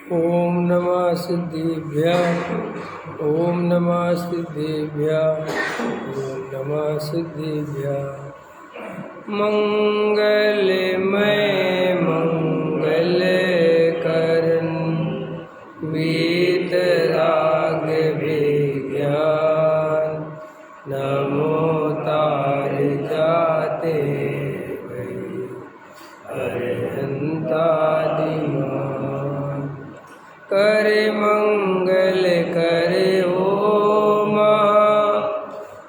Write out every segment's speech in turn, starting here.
ओम नमः सिद्धिभ्यः। ओम नमः सिद्धिभ्यः। ओम नमः सिद्धिभ्यः। मंगलमय मंगलकरण वीतराग विज्ञान नमो तार जाते अरहंतादिमान करे मंगल करे ओम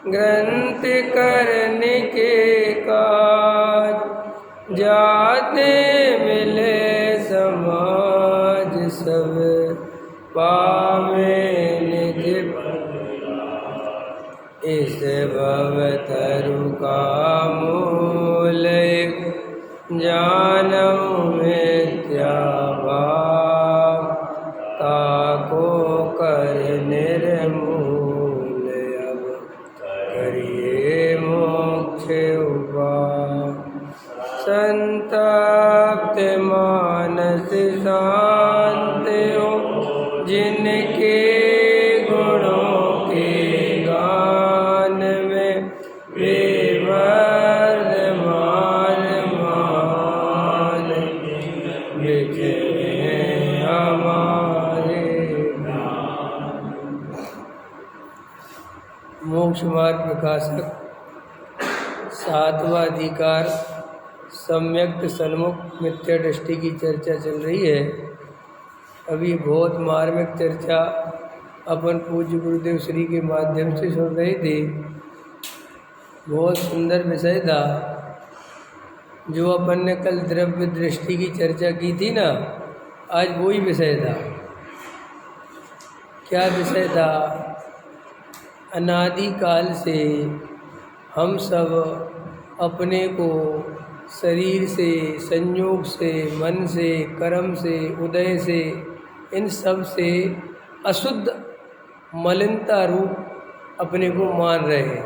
ग्रंथ करने के काज जाते मिले समाज सब पावे निज इस भवतरु का मूल जानऊ मिथ्या भाव ताको कर निर्मूल अब करिए मोक्ष उपाय संतप्त मानस शांत हो जिनके गुणों के गान में बेवर्धमान मान विजय हमारे। मोक्ष मार्ग प्रकाशक सातवां अधिकार सम्यक्त सन्मुख मिथ्या दृष्टि की चर्चा चल रही है। अभी बहुत मार्मिक चर्चा अपन पूज्य गुरुदेव श्री के माध्यम से सुन रहे थे। बहुत सुंदर विषय था जो अपन ने कल द्रव्य दृष्टि की चर्चा की थी ना, आज वही विषय था। क्या विषय था? अनादि काल से हम सब अपने को शरीर से, संयोग से, मन से, कर्म से, उदय से, इन सब से अशुद्ध मलिनता रूप अपने को मान रहे हैं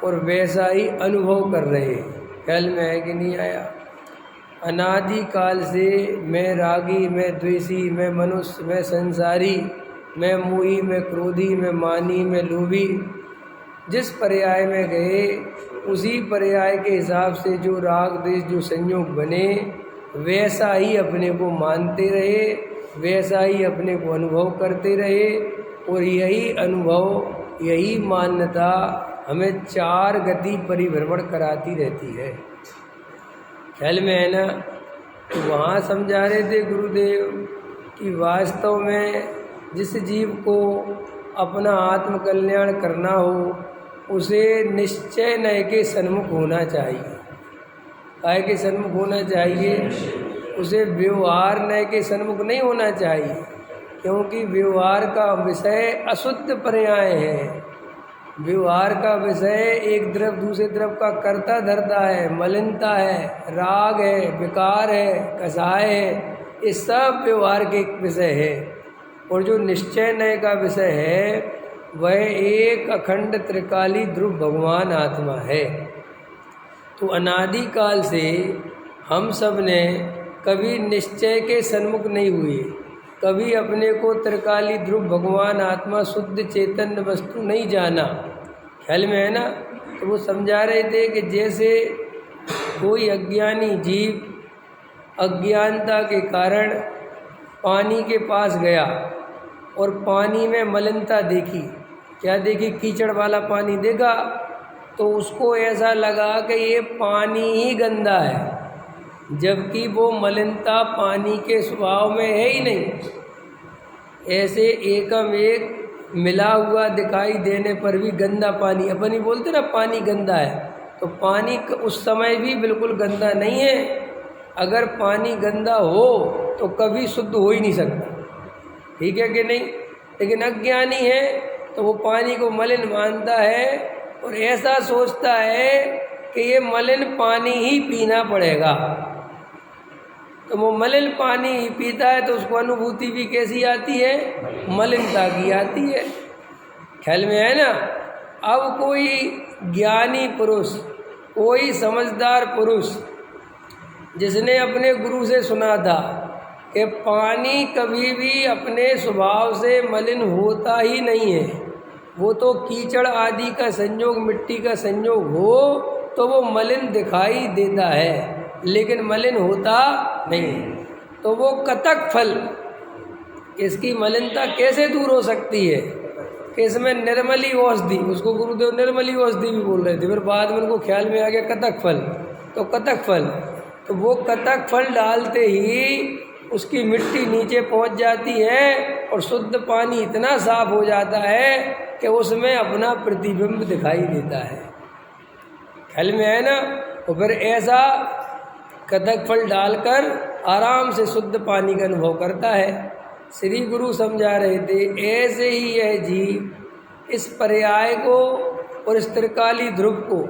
और वैसा ही अनुभव कर रहे हैं। ख्याल में है कि नहीं आया? अनादि काल से मैं रागी, मैं द्वेषी, मैं मनुष्य, मैं संसारी, मैं मोही, मैं क्रोधी, मैं मानी, मैं लोभी, जिस पर्याय में गए उसी पर्याय के हिसाब से जो राग द्वेष जो संयोग बने वैसा ही अपने को मानते रहे, वैसा ही अपने को अनुभव करते रहे। और यही अनुभव, यही मान्यता हमें चार गति परिभ्रमण कराती रहती है। ख्याल में है ना? तो वहाँ समझा रहे थे गुरुदेव कि वास्तव में जिस जीव को अपना आत्मकल्याण करना हो उसे निश्चय नय के सन्मुख होना चाहिए। काय के सन्मुख होना चाहिए? उसे व्यवहार नय के सन्मुख नहीं होना चाहिए, क्योंकि व्यवहार का विषय अशुद्ध पर्याय है। व्यवहार का विषय एक द्रव दूसरे द्रव का कर्ता धरता है, मलिनता है, राग है, विकार है, कसाय है, ये सब व्यवहार के विषय है। और जो निश्चय नय का विषय है वह एक अखंड त्रिकाली ध्रुव भगवान आत्मा है। तो अनादि काल से हम सब ने कभी निश्चय के सन्मुख नहीं हुए, कभी अपने को त्रिकाली ध्रुव भगवान आत्मा शुद्ध चैतन्य वस्तु नहीं जाना। ख्याल में है ना? तो वो समझा रहे थे कि जैसे कोई अज्ञानी जीव अज्ञानता के कारण पानी के पास गया और पानी में मलिनता देखी, क्या देखी? कीचड़ वाला पानी देखा तो उसको ऐसा लगा कि ये पानी ही गंदा है, जबकि वो मलिनता पानी के स्वभाव में है ही नहीं। ऐसे एकम एक मिला हुआ दिखाई देने पर भी गंदा पानी, अपन ही बोलते ना पानी गंदा है, तो पानी उस समय भी बिल्कुल गंदा नहीं है। अगर पानी गंदा हो तो कभी शुद्ध हो ही नहीं सकता, ठीक है कि नहीं? लेकिन अज्ञानी है तो वो पानी को मलिन मानता है और ऐसा सोचता है कि ये मलिन पानी ही पीना पड़ेगा। तो वो मलिन पानी ही पीता है तो उसको अनुभूति भी कैसी आती है? मलिनता की आती है। ख्याल में है ना? अब कोई ज्ञानी पुरुष, कोई समझदार पुरुष जिसने अपने गुरु से सुना था कि पानी कभी भी अपने स्वभाव से मलिन होता ही नहीं है। वो तो कीचड़ आदि का संयोग, मिट्टी का संयोग हो तो वो मलिन दिखाई देता है, लेकिन मलिन होता नहीं। तो वो कतक फल, इसकी मलिनता कैसे दूर हो सकती है कि इसमें निर्मली औषधि, उसको गुरुदेव निर्मली औषधि भी बोल रहे थे, फिर बाद में उनको ख्याल में आ गया कतक फल। तो कतक फल, तो वो कतक फल डालते ही उसकी मिट्टी नीचे पहुंच जाती है और शुद्ध पानी इतना साफ हो जाता है कि उसमें अपना प्रतिबिंब दिखाई देता है। ख्याल में है ना। और फिर ऐसा कतक फल डालकर आराम से शुद्ध पानी का अनुभव करता है। श्री गुरु समझा रहे थे, ऐसे ही यह जीव इस पर्याय को और इस त्रिकाली ध्रुव को,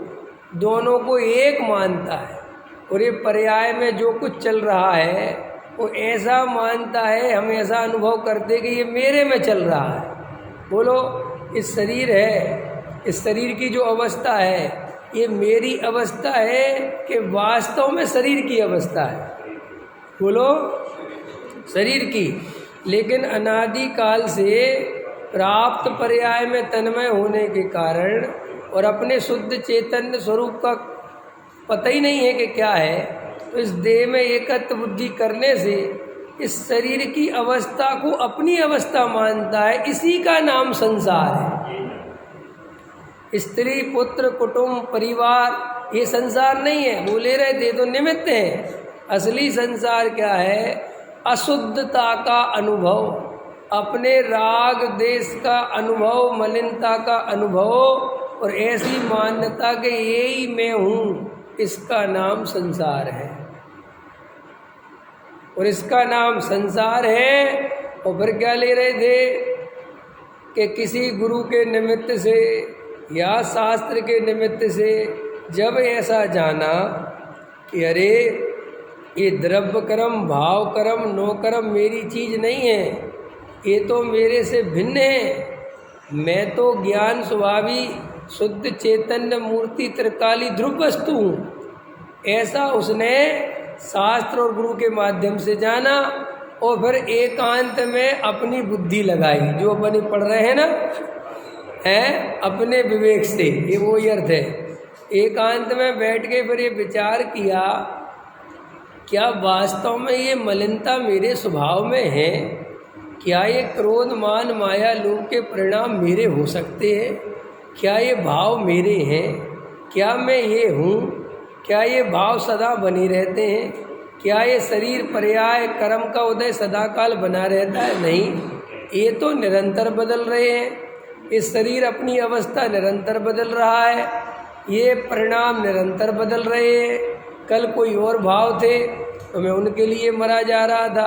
दोनों को एक मानता है, और ये पर्याय में जो कुछ चल रहा है वो ऐसा मानता है, हम ऐसा अनुभव करते कि ये मेरे में चल रहा है। बोलो, इस शरीर है, इस शरीर की जो अवस्था है ये मेरी अवस्था है कि वास्तव में शरीर की अवस्था है? बोलो, शरीर की। लेकिन अनादि काल से प्राप्त पर्याय में तन्मय होने के कारण और अपने शुद्ध चैतन्य स्वरूप का पता ही नहीं है कि क्या है, तो इस देह में एकत्व बुद्धि करने से इस शरीर की अवस्था को अपनी अवस्था मानता है। इसी का नाम संसार है। स्त्री, पुत्र, कुटुंब, परिवार ये संसार नहीं है। बोले रहे थे तो निमित्त है। असली संसार क्या है? अशुद्धता का अनुभव, अपने राग देश का अनुभव, मलिनता का अनुभव, और ऐसी मान्यता कि यही मैं हूँ, इसका नाम संसार है। और इसका नाम संसार है। और फिर क्या ले रहे थे कि किसी गुरु के निमित्त से या शास्त्र के निमित्त से जब ऐसा जाना कि अरे ये द्रव्य कर्म, भाव कर्म, नो कर्म मेरी चीज़ नहीं है, ये तो मेरे से भिन्न है, मैं तो ज्ञान स्वभावी शुद्ध चैतन्य मूर्ति त्रिकाली ध्रुव वस्तु हूँ, ऐसा उसने शास्त्र और गुरु के माध्यम से जाना। और फिर एकांत में अपनी बुद्धि लगाई, जो अपनी पढ़ रहे हैं ना, है अपने विवेक से, ये वो ही अर्थ है। एकांत में बैठ के फिर ये विचार किया, क्या वास्तव में ये मलिनता मेरे स्वभाव में है? क्या ये क्रोध, मान, माया, लोभ के परिणाम मेरे हो सकते हैं? क्या ये भाव मेरे हैं? क्या मैं ये हूँ? क्या ये भाव सदा बने रहते हैं? क्या ये शरीर पर्याय कर्म का उदय सदाकाल बना रहता है? नहीं, ये तो निरंतर बदल रहे हैं। इस शरीर अपनी अवस्था निरंतर बदल रहा है, ये परिणाम निरंतर बदल रहे हैं। कल कोई और भाव थे तो मैं उनके लिए मरा जा रहा था,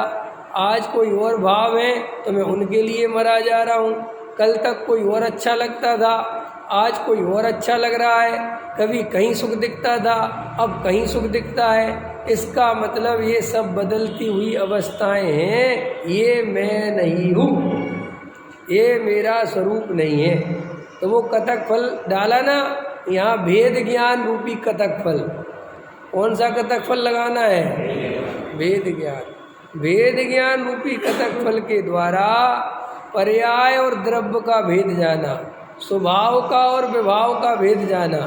आज कोई और भाव है तो मैं उनके लिए मरा जा रहा हूँ। कल तक कोई और अच्छा लगता था, आज कोई और अच्छा लग रहा है। कभी कहीं सुख दिखता था, अब कहीं सुख दिखता है। इसका मतलब ये सब बदलती हुई अवस्थाएं हैं, ये मैं नहीं हूँ, ये मेरा स्वरूप नहीं है। तो वो कतक फल डाला ना, यहाँ भेद ज्ञान रूपी कतक फल। कौन सा कतक फल लगाना है? भेद ज्ञान। भेद ज्ञान रूपी कतक फल के द्वारा पर्याय और द्रव्य का भेद जाना, स्वभाव का और विभाव का भेद जाना,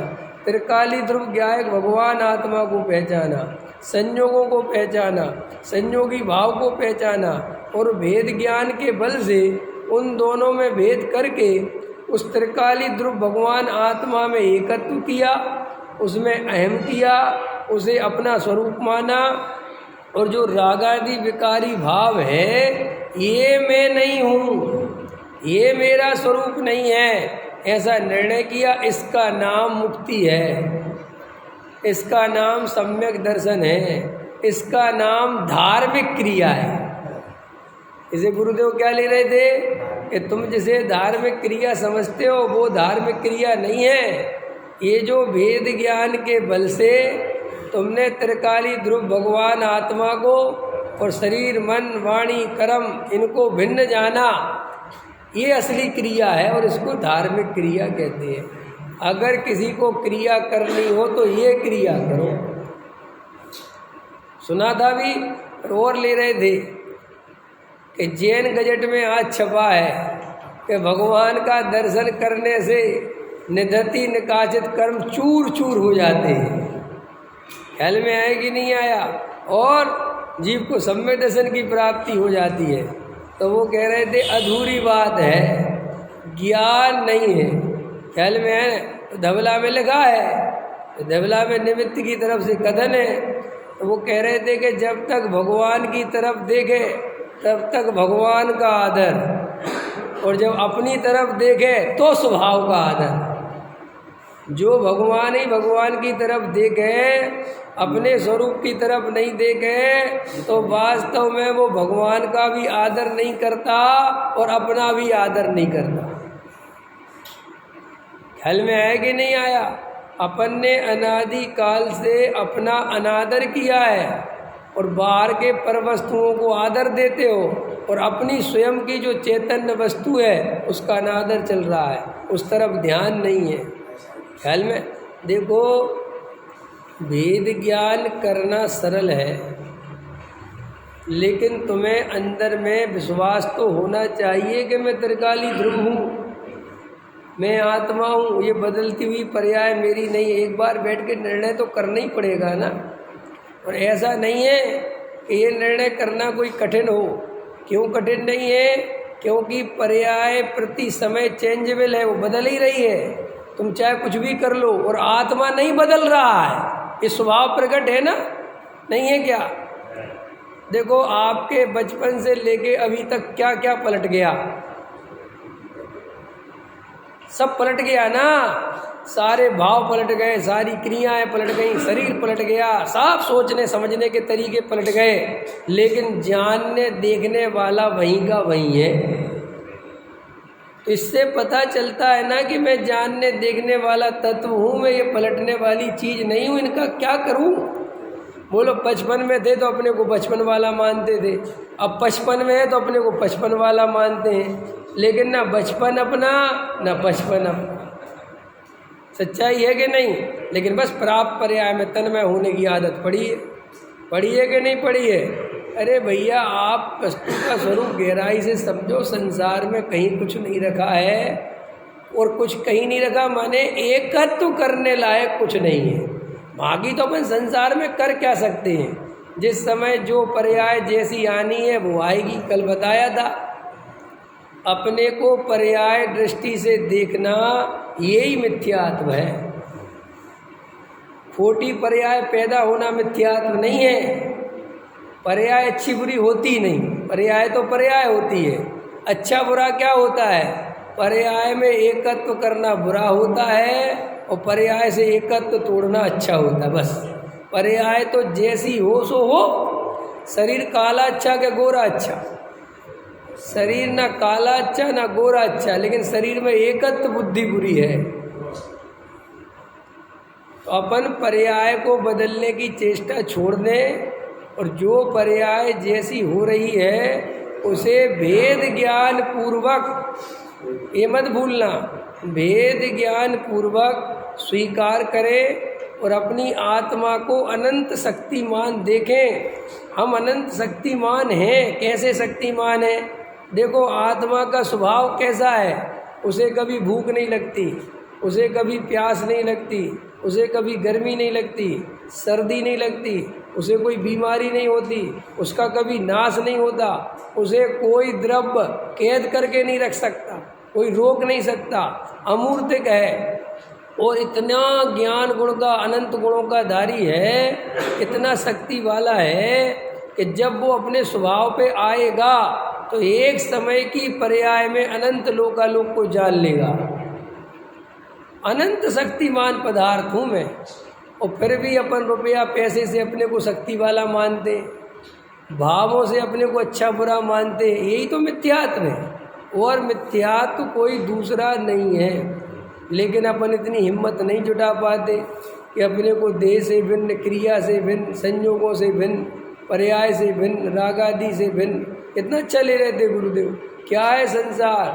त्रिकाली ध्रुव ज्ञायक भगवान आत्मा को पहचाना, संयोगों को पहचाना, संयोगी भाव को पहचाना, और भेद ज्ञान के बल से उन दोनों में भेद करके उस त्रिकाली ध्रुव भगवान आत्मा में एकत्व किया, उसमें अहम किया, उसे अपना स्वरूप माना। और जो रागादि विकारी भाव है, ये मैं नहीं हूँ, ये मेरा स्वरूप नहीं है, ऐसा निर्णय किया। इसका नाम मुक्ति है, इसका नाम सम्यक दर्शन है, इसका नाम धार्मिक क्रिया है। इसे गुरुदेव क्या ले रहे थे कि तुम जिसे धार्मिक क्रिया समझते हो वो धार्मिक क्रिया नहीं है। ये जो भेद ज्ञान के बल से तुमने त्रिकाली ध्रुव भगवान आत्मा को और शरीर, मन, वाणी, कर्म इनको भिन्न जाना, ये असली क्रिया है और इसको धार्मिक क्रिया कहते हैं। अगर किसी को क्रिया करनी हो तो ये क्रिया करो। सुना था भी और ले रहे थे कि जैन गजट में आज छपा है कि भगवान का दर्शन करने से निधति निकाचित कर्म चूर चूर हो जाते हैं। ख्याल में आया कि नहीं आया? और जीव को सम्यक दर्शन की प्राप्ति हो जाती है। तो वो कह रहे थे अधूरी बात है, ज्ञान नहीं है। ख्याल में है? तो धवला में लिखा है, तो धवला में निमित्त की तरफ से कथन है। तो वो कह रहे थे कि जब तक भगवान की तरफ देखे तब तक भगवान का आदर, और जब अपनी तरफ देखे तो स्वभाव का आदर। जो भगवान ही भगवान की तरफ देखे, अपने स्वरूप की तरफ नहीं देखे, तो वास्तव में वो भगवान का भी आदर नहीं करता और अपना भी आदर नहीं करता। ख्याल में आया कि नहीं आया? अपन ने अनादि काल से अपना अनादर किया है और बाहर के पर वस्तुओं को आदर देते हो, और अपनी स्वयं की जो चैतन्य वस्तु है उसका अनादर चल रहा है, उस तरफ ध्यान नहीं है। ख्याल में देखो, वेद ज्ञान करना सरल है, लेकिन तुम्हें अंदर में विश्वास तो होना चाहिए कि मैं त्रिकाली ध्रुव हूँ, मैं आत्मा हूँ, ये बदलती हुई पर्याय मेरी नहीं है। एक बार बैठ के निर्णय तो करना ही पड़ेगा ना। और ऐसा नहीं है कि ये निर्णय करना कोई कठिन हो। क्यों कठिन नहीं है? क्योंकि पर्याय प्रति समय चेंजेबल है, वो बदल ही रही है। तुम चाहे कुछ भी कर लो, और आत्मा नहीं बदल रहा है, ये स्वभाव प्रकट है ना, नहीं है क्या? देखो, आपके बचपन से लेके अभी तक क्या क्या पलट गया, सब पलट गया ना। सारे भाव पलट गए, सारी क्रियाएं पलट गई, शरीर पलट गया, सब सोचने समझने के तरीके पलट गए, लेकिन जानने देखने वाला वहीं का वहीं है। तो इससे पता चलता है ना कि मैं जानने देखने वाला तत्व हूँ, मैं ये पलटने वाली चीज़ नहीं हूँ। इनका क्या करूँ? बोलो, बचपन में थे तो अपने को बचपन वाला मानते थे, अब 55 में है तो अपने को 55 वाला मानते हैं, लेकिन ना बचपन अपना ना 55 अपना। सच्चाई है कि नहीं? लेकिन बस प्राप्त पर्याय में तन्मय होने की आदत पड़ी है कि नहीं पड़ी है? अरे भैया, आप वस्तु का स्वरूप गहराई से समझो। संसार में कहीं कुछ नहीं रखा है, और कुछ कहीं नहीं रखा माने एकत्व करने लायक कुछ नहीं है। बाकी तो अपन संसार में कर क्या सकते हैं? जिस समय जो पर्याय जैसी आनी है वो आएगी। कल बताया था, अपने को पर्याय दृष्टि से देखना यही मिथ्यात्व है। खोटी पर्याय पैदा होना मिथ्यात्व नहीं है। पर्याय अच्छी बुरी होती नहीं, पर्याय तो पर्याय होती है। अच्छा बुरा क्या होता है? पर्याय में एकत्व करना बुरा होता है, और पर्याय से एकत्व तोड़ना अच्छा होता है। बस पर्याय तो जैसी हो सो हो। शरीर काला अच्छा कि गोरा अच्छा? शरीर ना काला अच्छा ना गोरा अच्छा, लेकिन शरीर में एकत्व बुद्धि बुरी है। तो अपन पर्याय को बदलने की चेष्टा छोड़ दें, और जो पर्याय जैसी हो रही है उसे भेद ज्ञान पूर्वक, ये मत भूलना, भेद ज्ञान पूर्वक स्वीकार करें, और अपनी आत्मा को अनंत शक्तिमान देखें। हम अनंत शक्तिमान हैं। कैसे शक्तिमान हैं? देखो, आत्मा का स्वभाव कैसा है? उसे कभी भूख नहीं लगती, उसे कभी प्यास नहीं लगती, उसे कभी गर्मी नहीं लगती, सर्दी नहीं लगती, उसे कोई बीमारी नहीं होती, उसका कभी नाश नहीं होता, उसे कोई द्रव्य कैद करके नहीं रख सकता, कोई रोक नहीं सकता, अमूर्तिक है। और इतना ज्ञान गुण का, अनंत गुणों का धारी है, इतना शक्ति वाला है कि जब वो अपने स्वभाव पे आएगा तो एक समय की पर्याय में अनंत लोकालोक को जान लेगा। अनंत शक्तिमान पदार्थ हूँ मैं, और फिर भी अपन रुपया पैसे से अपने को शक्ति वाला मानते, भावों से अपने को अच्छा बुरा मानते। यही तो मिथ्यात्व है, और मिथ्यात्व कोई दूसरा नहीं है। लेकिन अपन इतनी हिम्मत नहीं जुटा पाते कि अपने को देह से भिन्न, क्रिया से भिन्न, संयोगों से भिन्न, पर्याय से भिन्न, रागादि से भिन्न इतना चले रहते। गुरुदेव, क्या है संसार?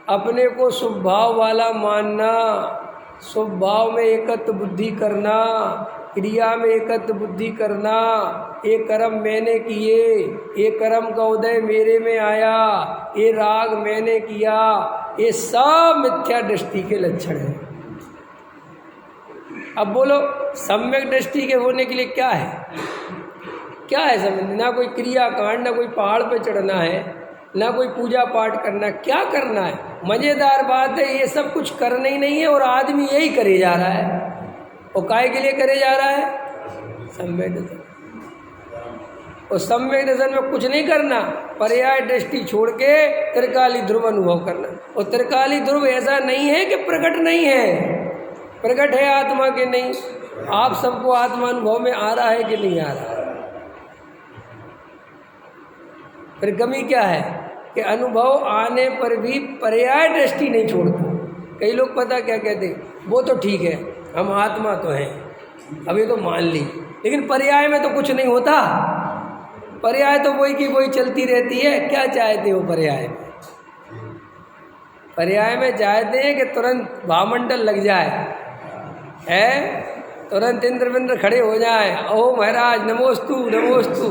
अपने को शुभ भाव वाला मानना, शुभ भाव में एकत्व बुद्धि करना, क्रिया में एकत्व बुद्धि करना, ये कर्म मैंने किए, ये कर्म का उदय मेरे में आया, ये राग मैंने किया, ये सब मिथ्या दृष्टि के लक्षण हैं। अब बोलो सम्यक दृष्टि के होने के लिए क्या है? क्या है समझ? ना कोई क्रिया कांड, ना कोई पहाड़ पे चढ़ना है, ना कोई पूजा पाठ करना, क्या करना है? मज़ेदार बात है ये सब कुछ करना ही नहीं है और आदमी यही करे जा रहा है। और काय के लिए करे जा रहा है? सम्यक दर्शन। और सम्यक दर्शन में कुछ नहीं करना, पर्याय दृष्टि छोड़ के त्रिकाली ध्रुव अनुभव करना। और त्रिकाली ध्रुव ऐसा नहीं है कि प्रकट नहीं है, प्रकट है आत्मा के नहीं। आप सबको आत्मा अनुभव में आ रहा है कि नहीं आ रहा है? फिर कमी क्या है कि अनुभव आने पर भी पर्याय दृष्टि नहीं छोड़ता। कई लोग पता क्या कहते, वो तो ठीक है, हम आत्मा तो हैं, अभी तो मान ली, लेकिन पर्याय में तो कुछ नहीं होता। पर्याय तो वही की वही चलती रहती है। क्या चाहते हो पर्याय में? पर्याय में चाहते हैं कि तुरंत भामंडल लग जाए, है तुरंत इंद्र विंद्र खड़े हो जाए, ओ महाराज नमोस्तु नमोस्तु।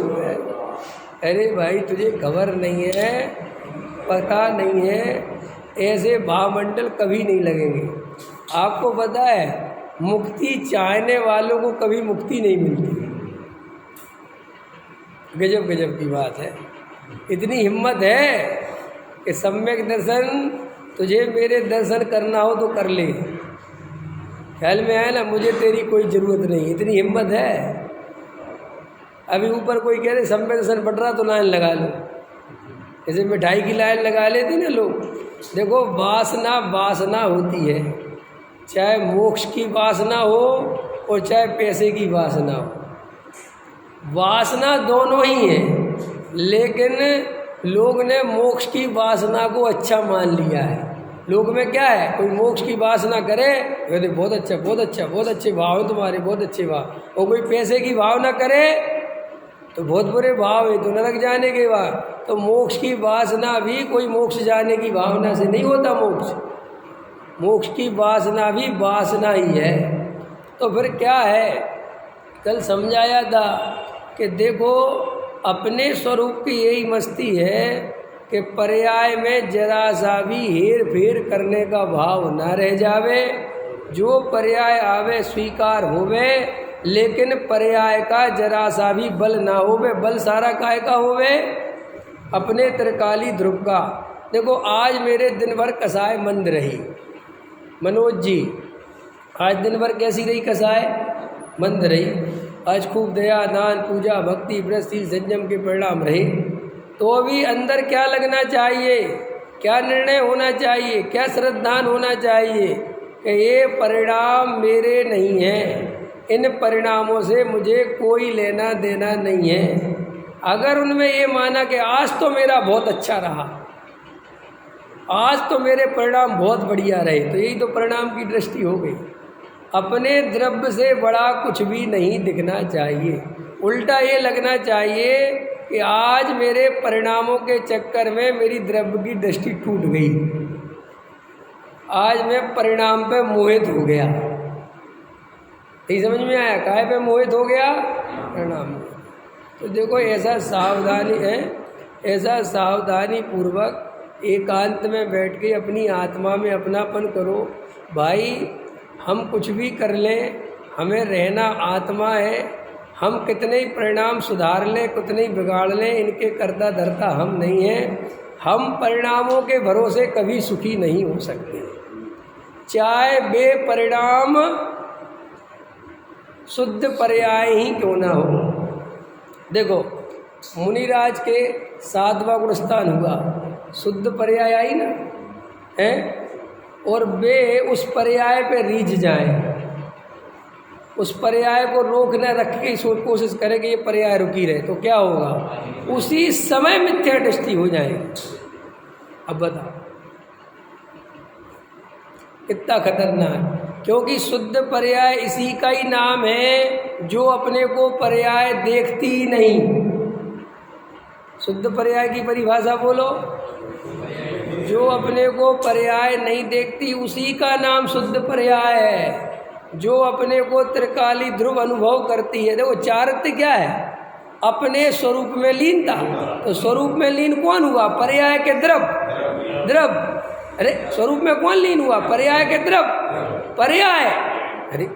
अरे भाई तुझे खबर नहीं है, पता नहीं है, ऐसे भावमंडल कभी नहीं लगेंगे। आपको पता है मुक्ति चाहने वालों को कभी मुक्ति नहीं मिलती। गजब गजब की बात है। इतनी हिम्मत है कि सम्यक दर्शन तुझे मेरे दर्शन करना हो तो कर ले, ख्याल में आया ना, मुझे तेरी कोई ज़रूरत नहीं। इतनी हिम्मत है। अभी ऊपर कोई कह रहे सम्यक दर्शन बढ़ रहा तो लाइन लगा लो, जैसे मिठाई की लाइन लगा लेते ना लोग। देखो वासना वासना होती है, चाहे मोक्ष की वासना हो और चाहे पैसे की वासना हो, वासना दोनों ही है। लेकिन लोग ने मोक्ष की वासना को अच्छा मान लिया है। लोग में क्या है, कोई मोक्ष की वासना करे कहते बहुत अच्छा बहुत अच्छा, बहुत अच्छे भाव है तुम्हारे, बहुत अच्छे भाव। और कोई पैसे की भावना करे तो बहुत बुरे भाव है, तो नरक जाने के बाद। तो मोक्ष की वासना भी कोई मोक्ष जाने की भावना से नहीं होता। मोक्ष की वासना भी वासना ही है। तो फिर क्या है, कल समझाया था कि देखो अपने स्वरूप की यही मस्ती है कि पर्याय में जरा सा भी हेर फेर करने का भाव ना रह जावे। जो पर्याय आवे स्वीकार होवे, लेकिन पर्याय का जरा सा भी बल ना होवे। बल सारा काय का होवे? अपने त्रिकाली ध्रुव का। देखो आज मेरे दिन भर कसाय मंद रही, मनोज जी आज दिन भर कैसी रही? कसाय मंद रही। आज खूब दया दान पूजा भक्ति व्रत शील संयम के परिणाम रहे। तो अभी अंदर क्या लगना चाहिए, क्या निर्णय होना चाहिए, क्या श्रद्धान होना चाहिए कि ये परिणाम मेरे नहीं हैं, इन परिणामों से मुझे कोई लेना देना नहीं है। अगर उनमें ये माना कि आज तो मेरा बहुत अच्छा रहा, आज तो मेरे परिणाम बहुत बढ़िया रहे, तो यही तो परिणाम की दृष्टि हो गई। अपने द्रव्य से बड़ा कुछ भी नहीं दिखना चाहिए। उल्टा ये लगना चाहिए कि आज मेरे परिणामों के चक्कर में मेरी द्रव्य की दृष्टि टूट गई, आज मैं परिणाम पे मोहित हो गया। यही समझ में आया? काहे पे मोहित हो गया? परिणाम। तो देखो ऐसा सावधानी है, ऐसा सावधानी पूर्वक एकांत में बैठ के अपनी आत्मा में अपनापन करो। भाई हम कुछ भी कर लें, हमें रहना आत्मा है। हम कितने ही परिणाम सुधार लें, कितने ही बिगाड़ लें, इनके कर्ता धर्ता हम नहीं हैं। हम परिणामों के भरोसे कभी सुखी नहीं हो सकते, चाहे बेपरिणाम शुद्ध पर्याय ही क्यों ना हो। देखो मुनिराज के 7वां गुणस्थान हुआ, शुद्ध पर्याय आई ना है, और वे उस पर्याय पे रीझ जाएं, उस पर्याय को रोक न रख के कोशिश करें कि ये पर्याय रुकी रहे, तो क्या होगा? उसी समय मिथ्या दृष्टि हो जाएगी। अब बताओ कितना खतरनाक। क्योंकि शुद्ध पर्याय इसी का ही नाम है जो अपने को पर्याय देखती ही नहीं। शुद्ध पर्याय की परिभाषा बोलो। जो अपने को पर्याय नहीं देखती उसी का नाम शुद्ध पर्याय है। जो अपने को त्रिकाली ध्रुव अनुभव करती है। देखो चारित्र्य क्या है? अपने स्वरूप में लीन था। तो स्वरूप में लीन कौन हुआ? पर्याय के द्रव। द्रव, अरे स्वरूप में कौन लीन हुआ? पर्याय के द्रव, पर्याय। अरे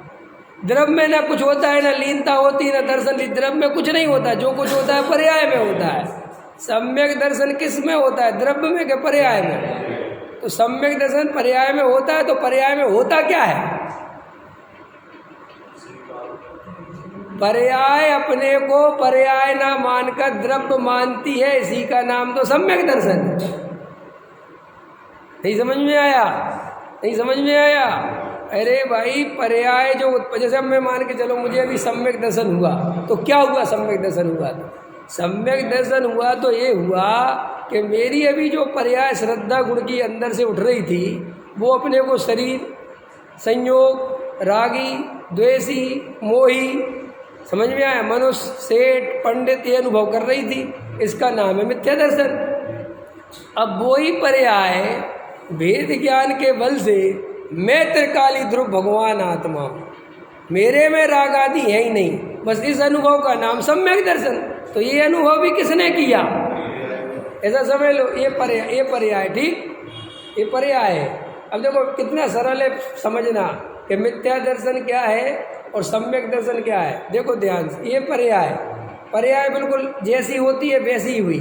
द्रव में ना कुछ होता है, ना लीनता होती, ना दर्शन। द्रव में कुछ नहीं होता, जो कुछ होता है पर्याय में होता है। सम्यक दर्शन किस में होता है? द्रव्य में के पर्याय में? तो सम्यक दर्शन पर्याय में होता है, तो पर्याय में होता क्या है? पर्याय अपने को पर्याय ना मानकर द्रव्य मानती है, इसी का नाम तो सम्यक दर्शन है। नहीं समझ में आया? नहीं समझ में आया? अरे भाई पर्याय जो, जैसे मैं मान के चलो मुझे अभी सम्यक दर्शन हुआ, तो क्या हुआ? सम्यक दर्शन हुआ तो सम्यक दर्शन हुआ तो ये हुआ कि मेरी अभी जो पर्याय श्रद्धा गुण की अंदर से उठ रही थी, वो अपने को शरीर, संयोग, रागी, द्वेषी, मोही, समझ में आया, मनुष्य, सेठ, पंडित, ये अनुभव कर रही थी। इसका नाम है मिथ्या दर्शन। अब वही पर्याय भेद ज्ञान के बल से मैं त्रिकाली ध्रुव भगवान आत्मा हूँ, मेरे में राग आदि है ही नहीं, बस इस अनुभव का नाम सम्यक दर्शन। तो ये अनुभव भी किसने किया? ऐसा समझ लो, ये पर्याय, ठीक, ये पर्याय है। अब देखो कितना सरल है समझना कि मिथ्या दर्शन क्या है और सम्यक दर्शन क्या है। देखो ध्यान से, ये पर्याय बिल्कुल जैसी होती है वैसी ही हुई।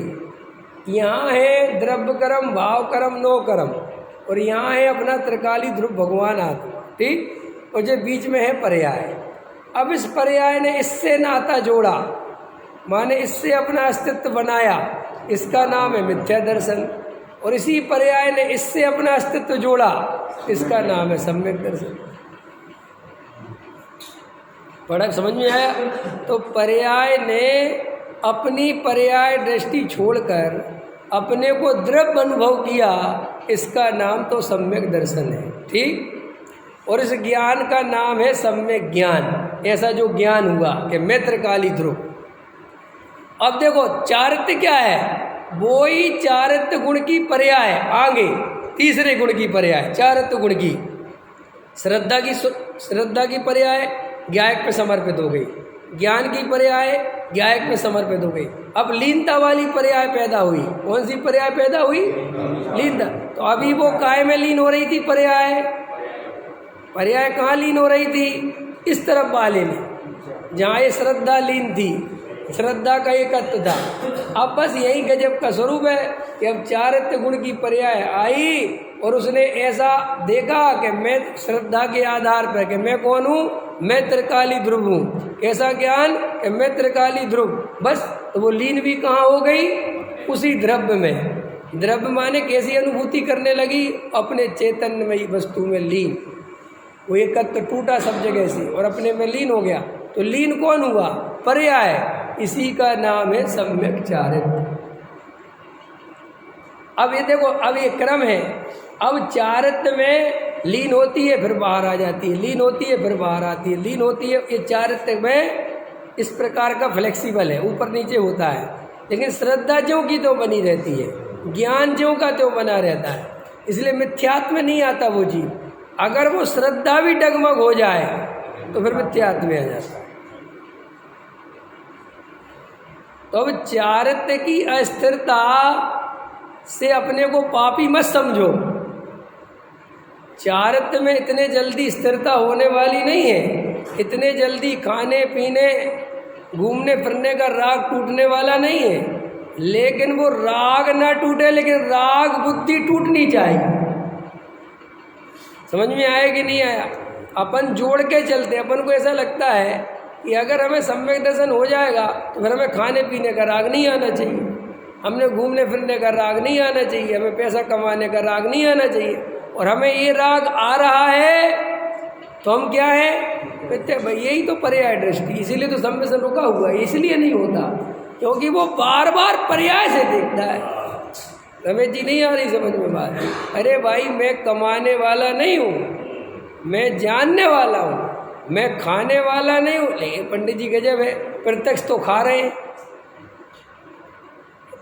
यहाँ है द्रव्य कर्म, भाव कर्म, नो कर्म, और यहाँ है अपना त्रिकाली ध्रुव भगवान आत्मा, ठीक। और जो बीच में है पर्याय। अब इस पर्याय ने इससे नाता जोड़ा, माने इससे अपना अस्तित्व बनाया, इसका नाम है मिथ्या दर्शन। और इसी पर्याय ने इससे अपना अस्तित्व जोड़ा, इसका नाम है सम्यक दर्शन। बड़ा समझ में आया? तो पर्याय ने अपनी पर्याय दृष्टि छोड़कर अपने को द्रव्य अनुभव किया, इसका नाम तो सम्यक दर्शन है, ठीक। और इस ज्ञान का नाम है सम्यक ज्ञान। ऐसा जो ज्ञान हुआ कि मैं त्रिकाली ध्रुव। अब देखो चारित्र्य क्या है? वो ही चारित्र्य गुण की पर्याय, आगे तीसरे गुण की पर्याय, चारित्र्य गुण की श्रद्धा की पर्याय ज्ञायक पे समर्पित हो गई, ज्ञान की पर्याय ज्ञायक पे समर्पित हो गई। अब लीनता वाली पर्याय पैदा हुई। कौन सी पर्याय पैदा हुई? लीनता। तो अभी वो काय में लीन हो रही थी? पर्याय कहाँ लीन हो रही थी? इस तरफ वाले में, जहाँ ये श्रद्धा लीन थी, श्रद्धा का एकत्व था। अब बस यही गजब का स्वरूप है कि अब चारित्र्य गुण की पर्याय आई और उसने ऐसा देखा कि मैं श्रद्धा के आधार पर कि मैं कौन हूँ? मैं त्रिकाली ध्रुव हूँ। कैसा ज्ञान कि मैं त्रिकाली ध्रुव, बस। तो वो लीन भी कहाँ हो गई? उसी द्रव्य में। द्रव्य माने कैसी अनुभूति करने लगी? अपने चैतन्यमयी वस्तु में लीन। वो एकत्व टूटा सब जगह से और अपने में लीन हो गया। तो लीन कौन हुआ? पर्याय। इसी का नाम है सम्यक चारित्र्य। अब ये देखो, अब ये क्रम है। अब चारित्र्य में लीन होती है, फिर बाहर आ जाती है, लीन होती है, फिर बाहर आती है, लीन होती है। ये चारित्र्य में इस प्रकार का फ्लेक्सिबल है, ऊपर नीचे होता है। लेकिन श्रद्धा ज्यों की त्यों बनी रहती है, ज्ञान ज्यों का त्यों बना रहता है। इसलिए मिथ्यात्व में नहीं आता वो जीव। अगर वो श्रद्धा भी डगमग हो जाए तो फिर मिथ्यात्व में आ जाता है। तो अब चारित्र्य की अस्थिरता से अपने को पापी मत समझो। चारित्र्य में इतने जल्दी स्थिरता होने वाली नहीं है। इतने जल्दी खाने पीने घूमने फिरने का राग टूटने वाला नहीं है। लेकिन वो राग ना टूटे, लेकिन राग बुद्धि टूटनी चाहिए। समझ में आया कि नहीं आया? अपन जोड़ के चलते। अपन को ऐसा लगता है कि अगर हमें सम्यक दर्शन हो जाएगा तो फिर हमें खाने पीने का राग नहीं आना चाहिए, हमने घूमने फिरने का राग नहीं आना चाहिए, हमें पैसा कमाने का राग नहीं आना चाहिए। और हमें ये राग आ रहा है तो हम क्या है? कहते भाई यही तो पर्याय दृष्टि। इसीलिए तो सम्यक रुका हुआ है। इसलिए नहीं होता क्योंकि वो बार बार पर्याय से देखता है। रमेश जी नहीं आ रही समझ में बात? अरे भाई मैं कमाने वाला नहीं हूँ, मैं जानने वाला हूँ, मैं खाने वाला नहीं हूँ। लेकिन पंडित जी गजब है, प्रत्यक्ष तो खा रहे हैं,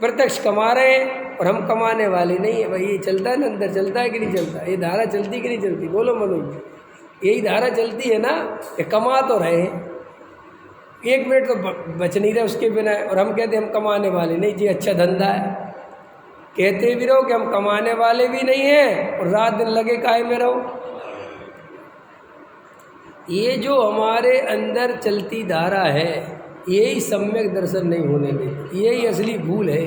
प्रत्यक्ष कमा रहे हैं और हम कमाने वाले नहीं है। भाई ये चलता है ना, अंदर चलता है कि नहीं चलता? ये धारा चलती कि नहीं चलती? बोलो मनोज, यही धारा चलती है ना कि कमा तो रहे हैं, 1 मिनट तो बच नहीं रहे उसके बिना। और हम कहते हम कमाने वाले नहीं जी, अच्छा धंधा है। कहते भी रहो कि हम कमाने वाले भी नहीं हैं और रात दिन लगे काहे में रहो। ये जो हमारे अंदर चलती धारा है, यही सम्यक दर्शन नहीं होने देती, यही असली भूल है,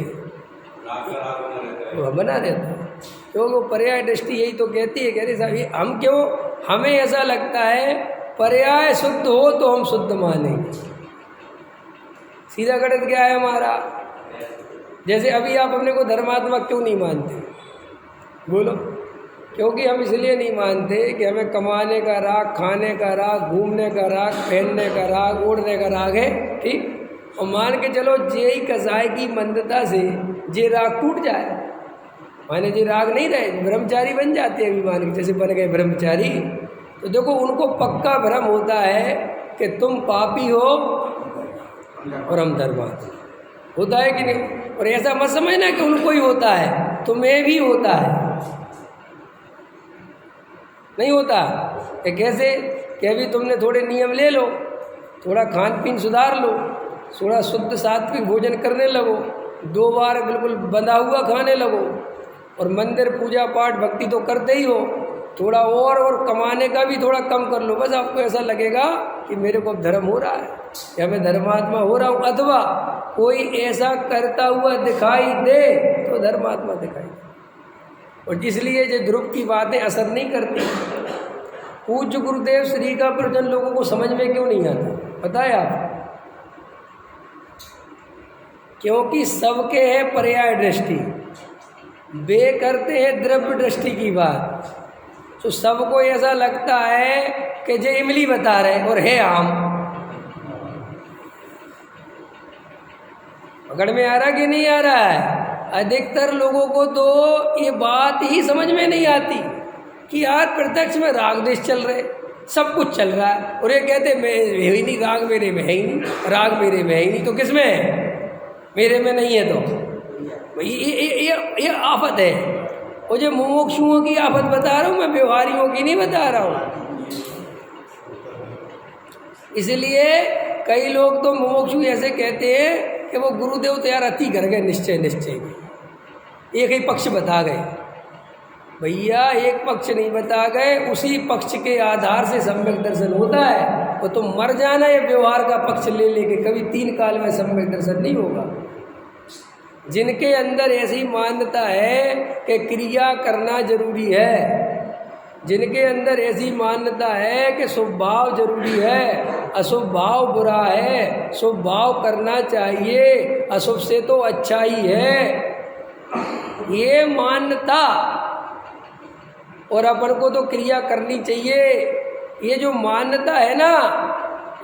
वो बना रहता है। क्योंकि वो पर्याय दृष्टि यही तो कहती है, कह रही साहब हम क्यों, हमें ऐसा लगता है पर्याय शुद्ध हो तो हम शुद्ध मानेंगे। सीधा गणित क्या है हमारा। जैसे अभी आप अपने को धर्मात्मा क्यों नहीं मानते, बोलो। क्योंकि हम इसलिए नहीं मानते कि हमें कमाने का राग, खाने का राग, घूमने का राग, पहनने का राग, ओढ़ने का राग है, ठीक। और मान के चलो जे कसाई की मंदता से जे राग टूट जाए, माने जे राग नहीं रहे, ब्रह्मचारी बन जाते हैं। अभी मान के जैसे बन गए ब्रह्मचारी, तो देखो उनको पक्का भ्रम होता है कि तुम पापी हो और हम धर्मात्मा। होता है कि नहीं। और ऐसा मत समझना कि उनको ही होता है, तुम्हें भी होता है। नहीं होता कि कैसे कि अभी तुमने थोड़े नियम ले लो, थोड़ा खान पीन सुधार लो, थोड़ा शुद्ध सात्विक भोजन करने लगो, 2 बार बिल्कुल बंधा हुआ खाने लगो, और मंदिर पूजा पाठ भक्ति तो करते ही हो, थोड़ा और कमाने का भी थोड़ा कम कर लो। बस आपको ऐसा लगेगा कि मेरे को अब धर्म हो रहा है या मैं धर्मात्मा हो रहा हूँ। अथवा कोई ऐसा करता हुआ दिखाई दे तो धर्मात्मा दिखाई दे। और इसलिए जो ध्रुव की बातें असर नहीं करती। पूज्य गुरुदेव श्री का प्रवचन लोगों को समझ में क्यों नहीं आता, पता है आप? क्योंकि सबके है पर्याय दृष्टि, वे करते हैं द्रव्य दृष्टि की बात। तो सबको ऐसा लगता है कि जे इमली बता रहे और है आम। पकड़ में आ रहा कि नहीं आ रहा है? अधिकतर लोगों को तो ये बात ही समझ में नहीं आती कि यार प्रत्यक्ष में राग देश चल रहे, सब कुछ चल रहा है, और ये कहते मैं है ही नहीं, राग मेरे में है ही नहीं, राग मेरे में है ही नहीं, तो किस में है? मेरे में नहीं है। तो ये आफत है। और जो मुमुक्षुओं की आफत बता रहा हूँ मैं, व्यवहारियों की नहीं बता रहा हूँ। इसलिए कई लोग तो मुमुक्षु ऐसे कहते हैं कि वो गुरुदेव तो यार अति कर गए निश्चय के, एक ही पक्ष बता गए। भैया एक पक्ष नहीं बता गए, उसी पक्ष के आधार से सम्यक दर्शन होता है। वो तो मर जाना ये व्यवहार का पक्ष ले लेके, कभी 3 काल में सम्यक दर्शन नहीं होगा। जिनके अंदर ऐसी मान्यता है कि क्रिया करना जरूरी है, जिनके अंदर ऐसी मान्यता है कि शुभ भाव जरूरी है, अशुभ भाव बुरा है, शुभ भाव करना चाहिए, अशुभ से तो अच्छा ही है, ये मान्यता, और अपन को तो क्रिया करनी चाहिए, ये जो मान्यता है ना,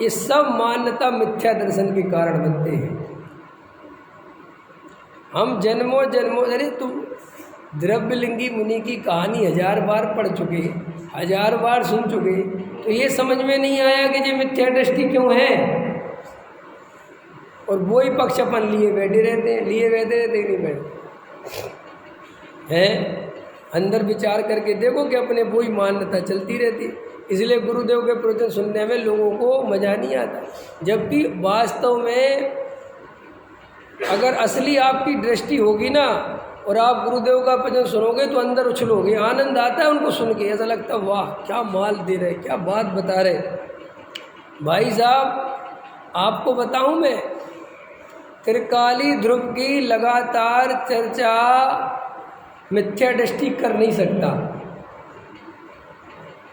ये सब मान्यता मिथ्या दर्शन के कारण बनते हैं। हम जन्मों जन्मों, अरे तुम द्रव्यलिंगी मुनि की कहानी 1000 बार पढ़ चुके, 1000 बार सुन चुके, तो ये समझ में नहीं आया कि ये मिथ्या दृष्टि क्यों है। और वही पक्ष अपन लिए बैठे रहते हैं, नहीं बैठे हैं। अंदर विचार करके देखो कि अपने वही मान्यता चलती रहती। इसलिए गुरुदेव के प्रवचन सुनने में लोगों को मजा नहीं आता, जबकि वास्तव में अगर असली आपकी दृष्टि होगी ना, और आप गुरुदेव का प्रवचन सुनोगे तो अंदर उछलोगे, आनंद आता है उनको सुन के, ऐसा लगता है वाह क्या माल दे रहे, क्या बात बता रहे। भाई साहब आपको बताऊं मैं, त्रिकाली ध्रुव की लगातार चर्चा मिथ्या दृष्टि कर नहीं सकता,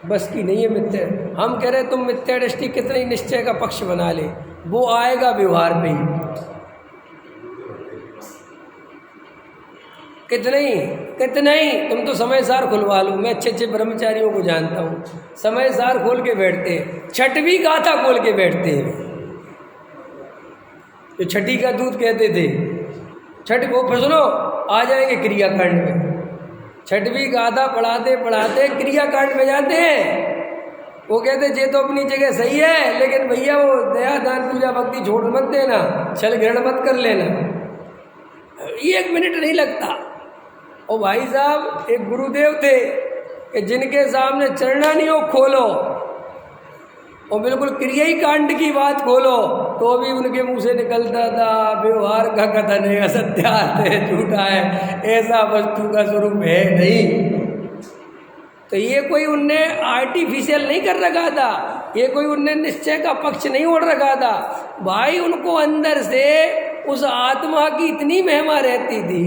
बस की नहीं है मिथ्या। हम कह रहे तुम मिथ्या दृष्टि कितने निश्चय का पक्ष बना ले, वो आएगा व्यवहार पे ही। कितने ही तुम तो समय सार खुलवा लो। मैं अच्छे ब्रह्मचारियों को जानता हूँ, समय सार खोल के बैठते हैं, छठवीं गाथा खोल के बैठते हैं। जो छठी का दूध कहते थे, छठ को फिर सुनो आ जाएंगे क्रियाकांड में। छठवीं गाथा पढ़ाते पढ़ाते क्रियाकांड में जाते हैं। वो कहते ये तो अपनी जगह सही है, लेकिन भैया वो दया दान पूजा भक्ति छोड़ मत देना, छल ग्रहण मत कर लेना। 1 मिनट नहीं लगता। ओ भाई साहब एक गुरुदेव थे कि जिनके सामने चरणानियों खोलो और बिल्कुल क्रिया ही कांड की बात खोलो, तो भी उनके मुंह से निकलता था व्यवहार का कथन है असत्यार्थ है, झूठा है, ऐसा वस्तु का स्वरूप है नहीं। तो ये कोई उनने आर्टिफिशियल नहीं कर रखा था, ये कोई उनने निश्चय का पक्ष नहीं ओढ़ रखा था भाई। उनको अंदर से उस आत्मा की इतनी महिमा रहती थी,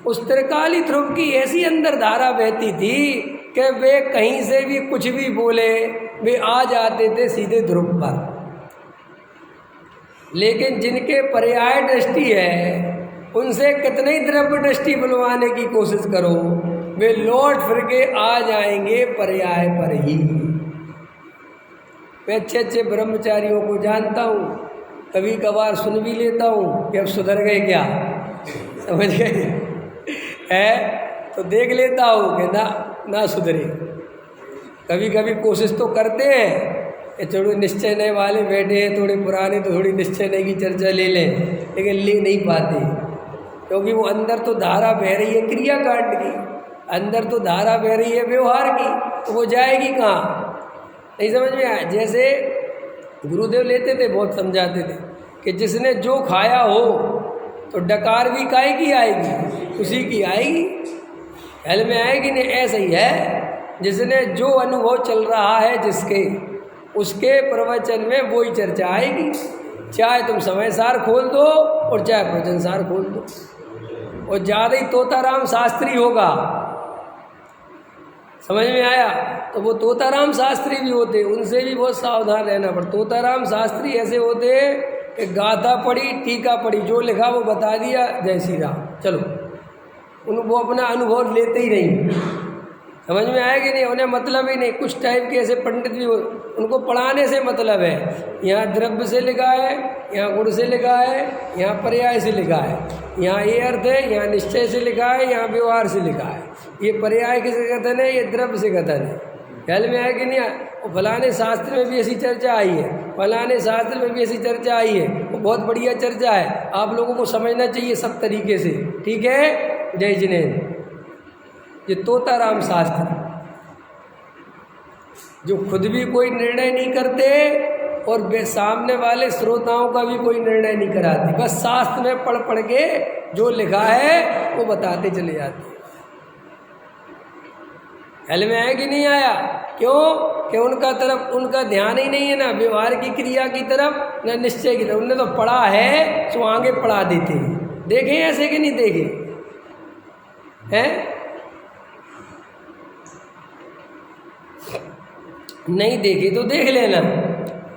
उस त्रिकाली ध्रुव की ऐसी अंदर धारा बहती थी कि वे कहीं से भी कुछ भी बोले वे आ जाते थे सीधे ध्रुव पर। लेकिन जिनके पर्याय दृष्टि है उनसे कितने ही द्रव्य दृष्टि बुलवाने की कोशिश करो, वे लौट फिर के आ जाएंगे पर्याय पर ही। मैं अच्छे अच्छे ब्रह्मचारियों को जानता हूँ, कभी कभार सुन भी लेता हूँ कि अब सुधर गए क्या, समझ गए है, तो देख लेता हूँ कि ना सुधरे। कभी कभी कोशिश तो करते हैं कि थोड़े निश्चय नए वाले बैठे हैं, थोड़े पुराने, तो थोड़ी निश्चय नए की चर्चा ले लें, लेकिन ले नहीं पाते क्योंकि वो अंदर तो धारा बह रही है क्रियाकांड की, अंदर तो धारा बह रही है व्यवहार की, तो वो जाएगी कहाँ, नहीं समझ में आया। जैसे गुरुदेव लेते थे, बहुत समझाते थे कि जिसने जो खाया हो तो डकार भी काहे की आएगी, उसी की आएगी, हल में आएगी नहीं। ऐसा ही है, जिसने जो अनुभव चल रहा है जिसके, उसके प्रवचन में वही चर्चा आएगी, चाहे तुम समय सार खोल दो और चाहे प्रवचन सार खोल दो। और ज़्यादा ही तोताराम शास्त्री होगा, समझ में आया, तो वो तोताराम शास्त्री भी होते, उनसे भी बहुत सावधान रहना पड़ता। तोताराम शास्त्री ऐसे होते कि गाथा पढ़ी, टीका पढ़ी, जो लिखा वो बता दिया, जय श्री राम, चलो। वो अपना अनुभव लेते ही नहीं, समझ में आया कि नहीं, उन्हें मतलब ही नहीं। कुछ टाइप के ऐसे पंडित भी हो, उनको पढ़ाने से मतलब है, यहाँ द्रव्य से लिखा है, यहाँ गुण से लिखा है, यहाँ पर्याय से लिखा है, यहाँ ये अर्थ है, यहाँ निश्चय से लिखा है, यहाँ व्यवहार से लिखा है, ये पर्याय किसे कथन है, ये द्रव्य से कथन है, ख्याल में आया कि नहीं। और फलाने शास्त्र में भी ऐसी चर्चा आई है, फलाने शास्त्र में भी ऐसीच आई है, वो बहुत बढ़िया चर्चा है, आप लोगों को समझना चाहिए सब तरीके से, ठीक है। जय जिनेन्द्र। ये तोताराम शास्त्री जो खुद भी कोई निर्णय नहीं करते और सामने वाले श्रोताओं का भी कोई निर्णय नहीं कराते, बस शास्त्र में पढ़ पढ़ के जो लिखा है वो बताते चले जाते। हल में आया कि नहीं आया, क्यों कि उनका ध्यान ही नहीं है ना व्यवहार की क्रिया की तरफ, ना निश्चय की तरफ। उन्होंने तो पढ़ा है तो आगे पढ़ा देते हैं, देखें ऐसे कि नहीं देखे हैं, नहीं देखे तो देख लेना,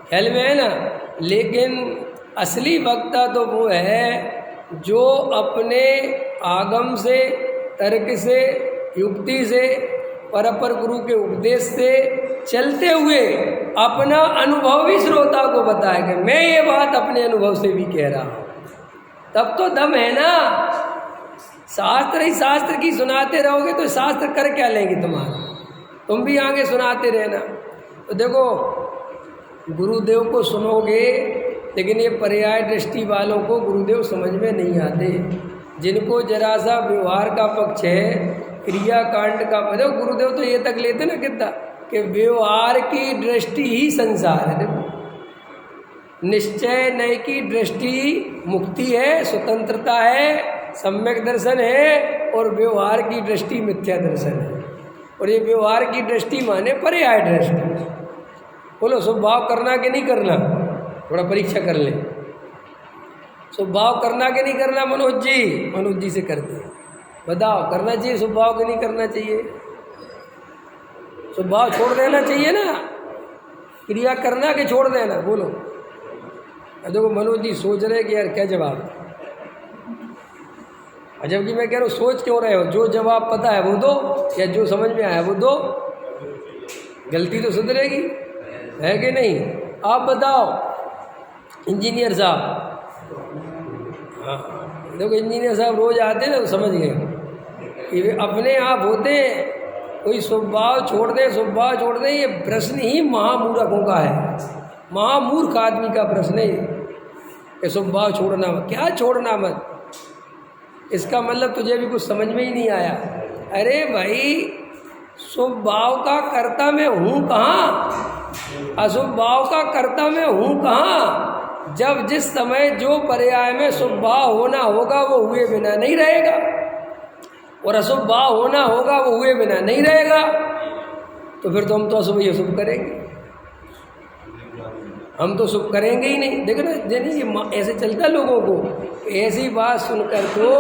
ख्याल में है ना। लेकिन असली वक्ता तो वो है जो अपने आगम से, तर्क से, युक्ति से, परपर गुरु के उपदेश से चलते हुए अपना अनुभव भी श्रोता को बताए कि मैं ये बात अपने अनुभव से भी कह रहा हूँ, तब तो दम है ना। शास्त्र ही शास्त्र की सुनाते रहोगे तो शास्त्र कर क्या लेंगे तुम्हारा, तुम भी आगे सुनाते रहना। तो देखो गुरुदेव को सुनोगे, लेकिन ये पर्याय दृष्टि वालों को गुरुदेव समझ में नहीं आते। जिनको जरा सा व्यवहार का पक्ष है, क्रिया कांड का, देखो गुरुदेव तो ये तक लेते ना कितना कि व्यवहार की दृष्टि ही संसार है। देखो निश्चय नय की दृष्टि मुक्ति है, स्वतंत्रता है, सम्यक दर्शन है, और व्यवहार की दृष्टि मिथ्या दर्शन है। और ये व्यवहार की दृष्टि माने पर्याय दृष्टि। बोलो स्वभाव करना कि नहीं करना, थोड़ा परीक्षा कर ले, स्वभाव करना कि नहीं करना। मनोज जी से करते हैं, बताओ करना चाहिए स्वभाव कि नहीं करना चाहिए। स्वभाव छोड़ देना चाहिए ना, क्रिया करना कि छोड़ देना, बोलो। देखो मनोज जी सोच रहे कि यार क्या जवाब, जबकि मैं कह रहा हूँ सोच क्यों रहे हो, जो जवाब पता है वो दो, या जो समझ में आया वो दो, गलती तो सुधरेगी, है कि नहीं। आप बताओ इंजीनियर साहब, हाँ देखो इंजीनियर साहब रोज आते हैं ना, तो समझ गए कि वे अपने आप होते हैं, कोई स्वभाव छोड़ दें, स्वभाव छोड़ दें, ये प्रश्न ही महामूर्खों का है, महामूर्ख आदमी का प्रश्न है कि स्वभाव छोड़ना मत। क्या छोड़ना मत, इसका मतलब तुझे भी कुछ समझ में ही नहीं आया। अरे भाई स्वभाव का कर्ता मैं हूँ कहाँ, अशुभ भाव का कर्ता मैं हूँ कहाँ, जब जिस समय जो पर्याय में शुभ भाव होना होगा वो हुए बिना नहीं रहेगा, और अशुभ भाव होना होगा वो हुए बिना नहीं रहेगा, तो फिर तो हम तो अशुभ ही अशुभ करेंगे, हम तो शुभ करेंगे ही नहीं। देखो ना यानी ये ऐसे चलता लोगों को, ऐसी बात सुनकर तो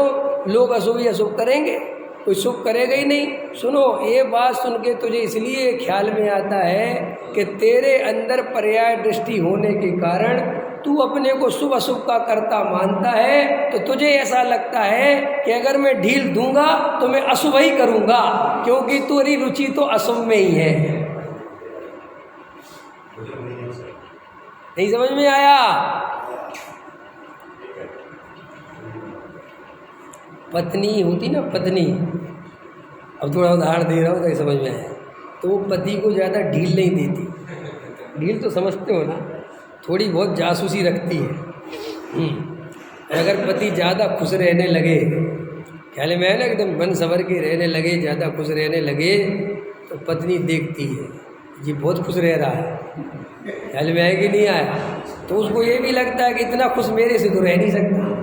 लोग अशुभ ही अशुभ करेंगे, कोई शुभ करेगा ही नहीं। सुनो, ये बात सुन के तुझे इसलिए ख्याल में आता है कि तेरे अंदर पर्याय दृष्टि होने के कारण तू अपने को शुभ अशुभ का कर्ता मानता है, तो तुझे ऐसा लगता है कि अगर मैं ढील दूंगा तो मैं अशुभ ही करूंगा, क्योंकि तेरी रुचि तो अशुभ में ही है। नहीं समझ में आया? पत्नी होती ना, पत्नी, अब थोड़ा उदाहरण दे रहा हूँ तो समझ में आया, तो वो पति को ज़्यादा ढील नहीं देती। ढील तो समझते हो ना, थोड़ी बहुत जासूसी रखती है। अगर पति ज़्यादा खुश रहने लगे, ख्याल में है ना, एकदम मन संवर के रहने लगे, ज़्यादा खुश रहने लगे, तो पत्नी देखती है ये बहुत खुश रह रहा है, ख्याल में आया कि नहीं आया, तो उसको ये भी लगता है कि इतना खुश मेरे से तो रह नहीं सकता।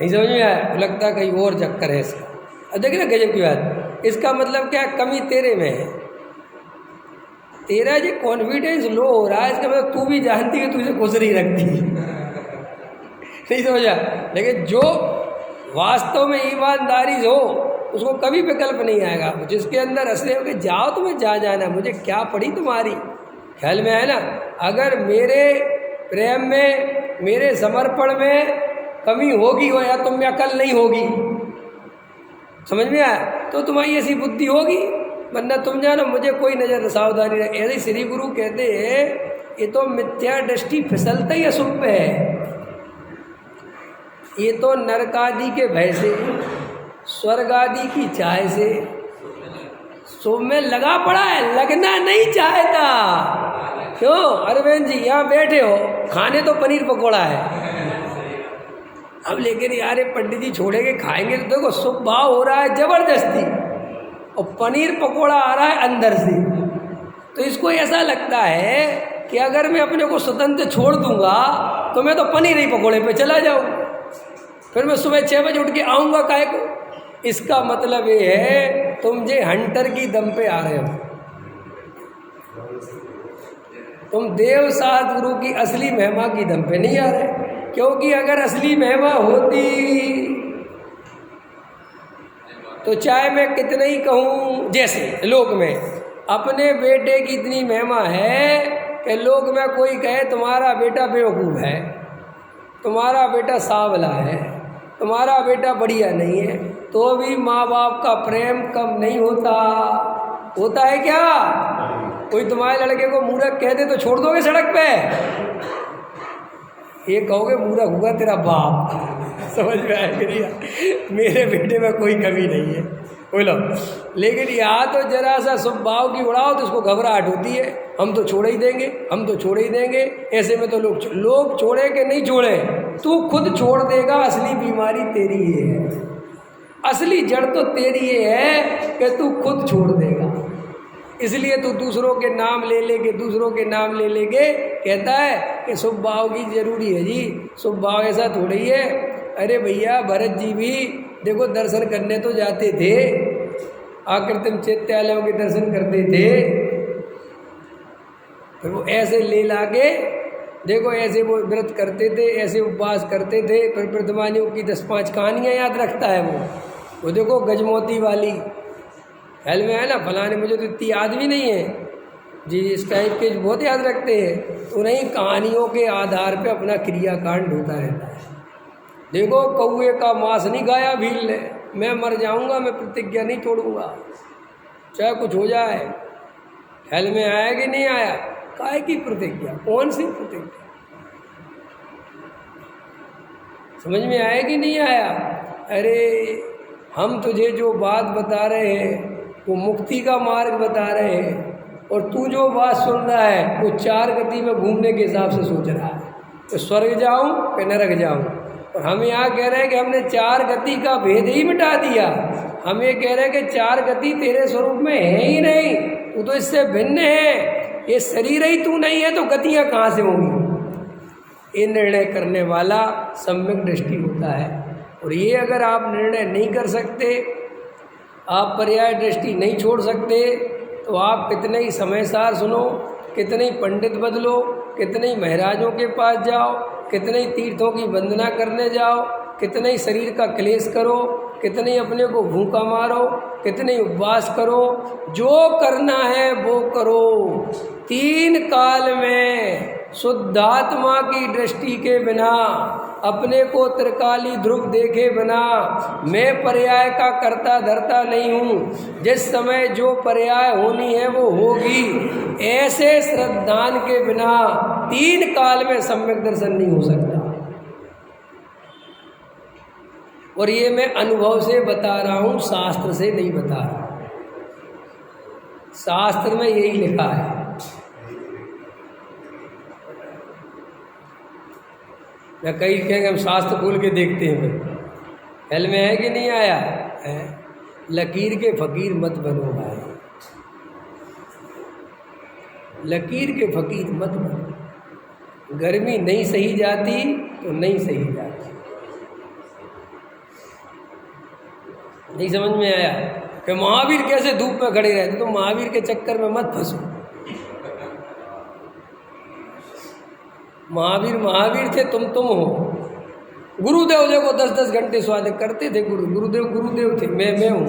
नहीं समझ में आया? लगता है कहीं और चक्कर है इसका। अब देखिए ना गजब की बात, इसका मतलब क्या, कमी तेरे में है, तेरा ये कॉन्फिडेंस लो हो रहा है, इसका मतलब तू भी जानती है तुझे खुश नहीं रखती। नहीं समझा? लेकिन जो वास्तव में ईमानदारी हो उसको कभी विकल्प नहीं आएगा, जिसके अंदर असली हो कि जाओ तुम्हें जा जाना, मुझे क्या पड़ी तुम्हारी, ख्याल में आया ना। अगर मेरे प्रेम में, मेरे समर्पण में कमी होगी हो या तुम में अकल नहीं होगी, समझ में आया, तो तुम्हारी ऐसी बुद्धि होगी, वरना तुम जानो मुझे कोई नज़र सावधानी रहे। ऐसे श्री गुरु कहते हैं ये तो मिथ्या दृष्टि फिसलता ही अशुभ पे है, ये तो नरकादि के भय से, स्वर्ग आदि की चाह से शुभ में लगा पड़ा है, लगना नहीं चाहता। क्यों अरविंद जी यहाँ बैठे हो, खाने तो पनीर पकौड़ा है, अब लेकिन यार पंडित जी छोड़ेंगे खाएंगे, तो देखो शुभ भाव हो रहा है जबरदस्ती, और पनीर पकोड़ा आ रहा है अंदर से, तो इसको ऐसा लगता है कि अगर मैं अपने को स्वतंत्र छोड़ दूंगा तो मैं तो पनीर ही पकोड़े पे चला जाऊँ, फिर मैं सुबह 6 बजे उठ के आऊँगा काहे को। इसका मतलब ये है तुम जे हंटर की दम पे आ रहे हो, तुम देव सात गुरु की असली महिमा की दम पे नहीं आ रहे, क्योंकि अगर असली महिमा होती तो चाहे मैं कितना ही कहूँ, जैसे लोक में अपने बेटे की इतनी महिमा है कि लोक में कोई कहे तुम्हारा बेटा बेवकूफ़ है, तुम्हारा बेटा सांवला है, तुम्हारा बेटा बढ़िया नहीं है, तो भी माँ बाप का प्रेम कम नहीं होता। होता है क्या? कोई तुम्हारे लड़के को मूर्ख कह दे तो छोड़ दोगे सड़क पे? ये कहोगे मूर्ख होगा तेरा बाप। समझ में आया? मेरे बेटे में कोई कमी नहीं है, बोलो। लेकिन यहाँ तो जरा सा शुभ भाव की उड़ाओ तो उसको घबराहट होती है, हम तो छोड़ ही देंगे, हम तो छोड़ ही देंगे। ऐसे में तो लोग छोड़े कि नहीं छोड़े, तू खुद छोड़ देगा। असली बीमारी तेरी ये है, असली जड़ तो तेरी ये है कि तू खुद छोड़ देगा। इसलिए तू दूसरों के नाम ले लेके, दूसरों के नाम ले लेके कहता है कि शुभ भाव की जरूरी है जी, शुभ भाव ऐसा थोड़ी है। अरे भैया भरत जी भी देखो दर्शन करने तो जाते थे, आकृतिम चैत्यालयों के दर्शन करते थे, फिर वो ऐसे ले लाके देखो ऐसे वो व्रत करते थे, ऐसे उपवास करते थे, फिर प्रतिमानियों की 10-5 कहानियाँ याद रखता है वो देखो गजमोती वाली, ख्याल में है ना, फलाने, मुझे तो इतनी याद भी नहीं है जी, इस टाइप के बहुत याद रखते हैं। उन्हीं कहानियों के आधार पे अपना क्रियाकांड होता रहता है। देखो कौए का मांस नहीं खाया भील ने, मैं मर जाऊंगा, मैं प्रतिज्ञा नहीं तोड़ूंगा चाहे कुछ हो जाए। ख्याल में आया कि नहीं आया? काहे की प्रतिज्ञा? कौन सी प्रतिज्ञा? समझ में आया कि नहीं आया? अरे हम तुझे जो बात बता रहे हैं वो मुक्ति का मार्ग बता रहे हैं, और तू जो बात सुन रहा है वो 4 गति में घूमने के हिसाब से सोच रहा है, तो स्वर्ग जाऊं कि नरक जाऊं। और हम यहाँ कह रहे हैं कि हमने 4 गति का भेद ही मिटा दिया। हम ये कह रहे हैं कि 4 गति तेरे स्वरूप में है ही नहीं, तू तो इससे भिन्न है। ये शरीर ही तू नहीं है तो गतियाँ कहाँ से होंगी? ये निर्णय करने वाला सम्यक दृष्टि होता है। और ये अगर आप निर्णय नहीं कर सकते, आप पर्याय दृष्टि नहीं छोड़ सकते, तो आप कितने ही समय सार सुनो, कितने ही पंडित बदलो, कितने ही महाराजों के पास जाओ, कितने ही तीर्थों की वंदना करने जाओ, कितने ही शरीर का क्लेश करो, कितने ही अपने को भूखा मारो, कितने ही उपवास करो, जो करना है वो करो। 3 काल में शुद्धात्मा की दृष्टि के बिना, अपने को त्रिकाली ध्रुव देखे बिना मैं पर्याय का कर्ता धर्ता नहीं हूँ। जिस समय जो पर्याय होनी है वो होगी। ऐसे श्रद्धान के बिना 3 काल में सम्यक दर्शन नहीं हो सकता। और ये मैं अनुभव से बता रहा हूँ, शास्त्र से नहीं बता रहा। शास्त्र में यही लिखा है। या कई कहेंगे हम शास्त्र खोल के देखते हैं, हल में है कि नहीं आया है। लकीर के फकीर मत बनो भाई, लकीर के फकीर मत बनो। गर्मी नहीं सही जाती तो नहीं सही जाती। नहीं समझ में आया कि महावीर कैसे धूप में खड़े रहते, तो महावीर के चक्कर में मत फंसो। महावीर थे, तुम हो। गुरुदेव देखो 10-10 घंटे स्वाध्याय करते थे। गुरुदेव थे, मैं हूँ।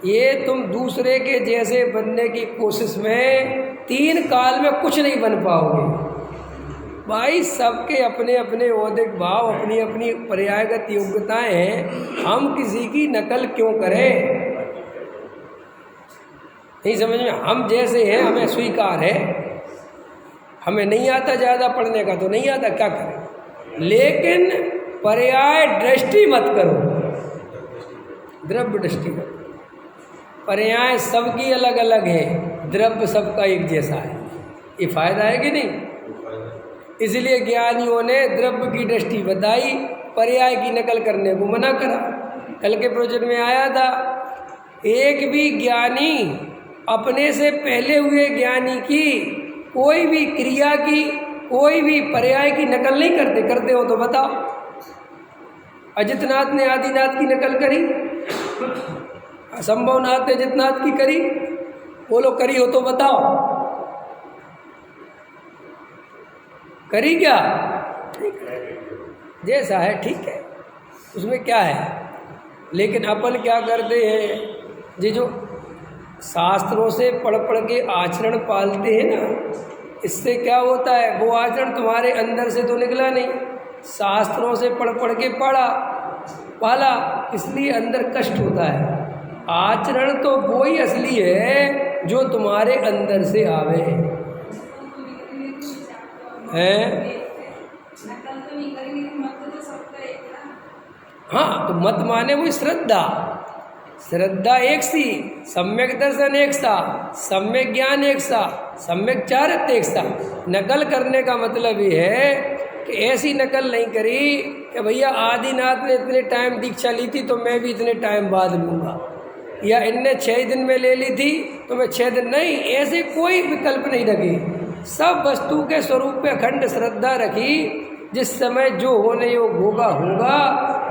ये तुम दूसरे के जैसे बनने की कोशिश में 3 काल में कुछ नहीं बन पाओगे भाई। सबके अपने अपने औदिक भाव, अपनी अपनी पर्यायगत योग्यताएं हैं। हम किसी की नकल क्यों करें? नहीं समझ में? हम जैसे हैं हमें स्वीकार है। हमें नहीं आता ज़्यादा पढ़ने का तो नहीं आता, क्या करें। लेकिन पर्याय दृष्टि मत करो, द्रव्य दृष्टि करो। पर्याय सबकी अलग अलग है, द्रव्य सबका एक जैसा है। ये फायदा है कि नहीं? इसलिए ज्ञानियों ने द्रव्य की दृष्टि बताई, पर्याय की नकल करने को मना करा। कल के प्रवचन में आया था, एक भी ज्ञानी अपने से पहले हुए ज्ञानी की कोई भी क्रिया की, कोई भी पर्याय की नकल नहीं करते। करते हो तो बताओ। अजितनाथ ने आदिनाथ की नकल करी, असंभवनाथ ने जितनाथ की करी। बोलो करी हो तो बताओ, करी क्या? जैसा है ठीक है, उसमें क्या है। लेकिन अपन क्या करते हैं, ये जो शास्त्रों से पढ़ के आचरण पालते हैं ना, इससे क्या होता है, वो आचरण तुम्हारे अंदर से तो निकला नहीं, शास्त्रों से पढ़ के पाला, इसलिए अंदर कष्ट होता है। आचरण तो वो ही असली है जो तुम्हारे अंदर से आवे है। हाँ, तो मत माने वो श्रद्धा एक सी, सम्यक दर्शन एक सा, सम्यक ज्ञान एक सा, सम्यक चारित्र एक सा। नकल करने का मतलब ये है कि ऐसी नकल नहीं करी कि भैया आदिनाथ ने इतने टाइम दीक्षा ली थी तो मैं भी इतने टाइम बाद लूँगा, या इनने 6 दिन में ले ली थी तो मैं 6 दिन नहीं। ऐसे कोई विकल्प नहीं रखी। सब वस्तु के स्वरूप पे अखंड श्रद्धा रखी। जिस समय जो होने योग होगा,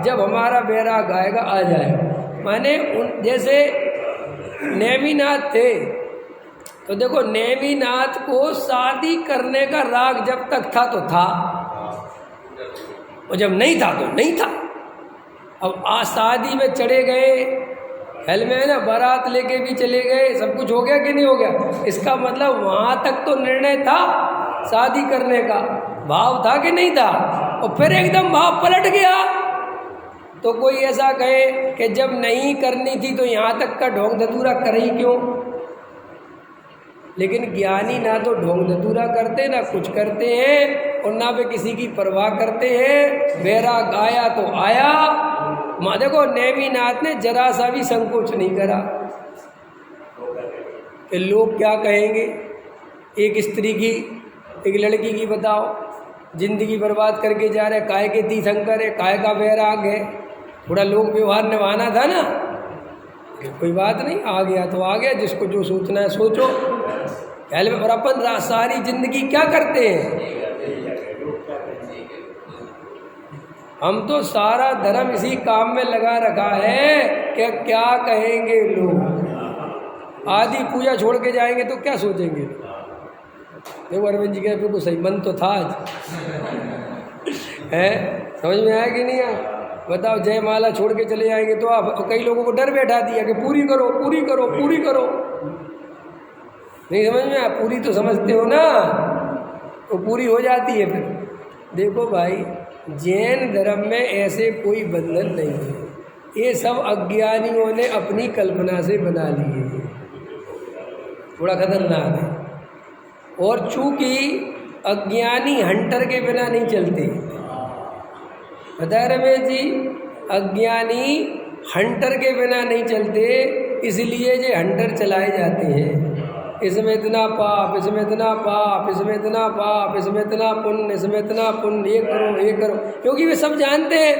जब हमारा बैराग आएगा आ जाएगा। माने उन जैसे नेमिनाथ थे, तो देखो नेमिनाथ को शादी करने का राग जब तक था तो था, और जब नहीं था तो नहीं था। अब आज शादी में चढ़े गए, हल में है ना, बारात लेके भी चले गए, सब कुछ हो गया कि नहीं हो गया। इसका मतलब वहाँ तक तो निर्णय था शादी करने का, भाव था कि नहीं था। और फिर एकदम भाव पलट गया। तो कोई ऐसा कहे कि जब नहीं करनी थी तो यहाँ तक का ढोंग धतूरा करे ही क्यों। लेकिन ज्ञानी ना तो ढोंग धतूरा करते, ना कुछ करते हैं, और ना वे किसी की परवाह करते हैं। बैराग आया तो आया। माँ देखो नेमिनाथ ने जरा सा भी संकोच नहीं करा कि लोग क्या कहेंगे। एक स्त्री की, एक लड़की की बताओ, जिंदगी बर्बाद करके जा रहे, काय के तीर्थंकर है, काय का बैराग है। थोड़ा लोक व्यवहार निभाना था ना, कोई बात नहीं, आ गया तो आ गया, जिसको जो सोचना है सोचो। और अपन सारी जिंदगी क्या करते हैं, हम तो सारा धर्म इसी काम में लगा रखा है कि क्या कहेंगे लोग। आदि पूजा छोड़ के जाएंगे तो क्या सोचेंगे। देखो अरविंद जी के बिल्कुल सही, मन तो था आज है, समझ में आया कि नहीं आया। बताओ, जयमाला छोड़ के चले जाएंगे तो आप, कई लोगों को डर बैठा दिया कि पूरी करो पूरी करो पूरी करो। नहीं समझ में आया, पूरी तो समझते हो ना, तो पूरी हो जाती है फिर। देखो भाई, जैन धर्म में ऐसे कोई बंधन नहीं है, ये सब अज्ञानियों ने अपनी कल्पना से बना लिए, थोड़ा खतरनाक है। और चूंकि अज्ञानी हंटर के बिना नहीं चलते, बताया रमेश जी, अज्ञानी हंटर के बिना नहीं चलते, इसलिए ये हंटर चलाए जाते हैं। इसमें इतना पाप, इसमें इतना पाप, इसमें इतना पाप, इसमें इतना पुण्य, इसमें इतना पुण्य, ये करो ये करो, क्योंकि वे सब जानते हैं